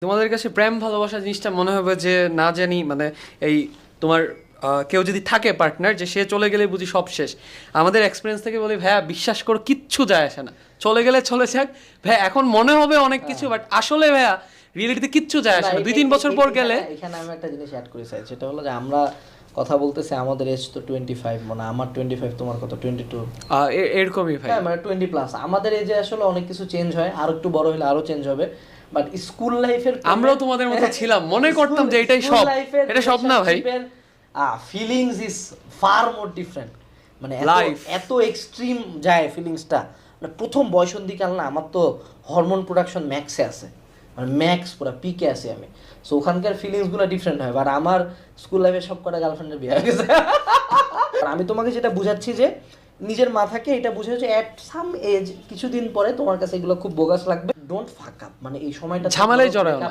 তোমাদের কাছে প্রেম ভালোবাসা জিনিসটা মনে হবে যে না জানি মানে এই তোমার কেউ যদি থাকে পার্টনার যে সে চলে গেলে বুঝি সব শেষ। আমাদের এক্সপিরিয়েন্স থেকে বলি ভাইয়া বিশ্বাস করো কিচ্ছু যায় আসে না, চলে গেলে চলে যাক ভাইয়া। এখন মনে হবে অনেক কিছু, বাট আসলে ভাইয়া রিয়েলিটিতে কিচ্ছু যায় আসে না। 2-3 বছর পর গেলে এখানে আমি একটা জিনিস অ্যাড করে চাই, সেটা হলো যে আমরা কথা বলতেছি আমাদের এজ তো 25, মানে আমার 25, তোমার কত 22? এরকমই ভাই। হ্যাঁ, মানে 20+। আমাদের এজে আসলে অনেক কিছু চেঞ্জ হয়, আর একটু বড় হলে আরো চেঞ্জ হবে। বাট স্কুল লাইফের আমরাও তোমাদের মতো ছিলাম, মনে করতাম যে এটাই সব, এটা সব না ভাই। Feelings is far more different, মানে Life. এত এক্সট্রিম যায় ফিলিংসটা। মানে প্রথম বয়সন্ধিকাল না, আমার তো হরমোন প্রোডাকশন ম্যাক্সে আছে, মানে ম্যাক্স পুরো পিকে আছি আমি। সো ওখানকার ফিলিংসগুলো ডিফারেন্ট হয়। বাট আমার স্কুল লাইফে সব কটা গার্লফ্রেন্ডের বিয়ে হয়ে গেছে। আর আমি তোমাকে যেটা বুঝাচ্ছি যে নিজের মাথাকে এটা বুঝে হচ্ছে অ্যাট সাম এজ কিছুদিন পরে তোমার কাছে এগুলো খুব বোগাস লাগবে। ডোন্ট ফাক আপ, মানে এই সময়টা ঝামেলায় জড়াও না।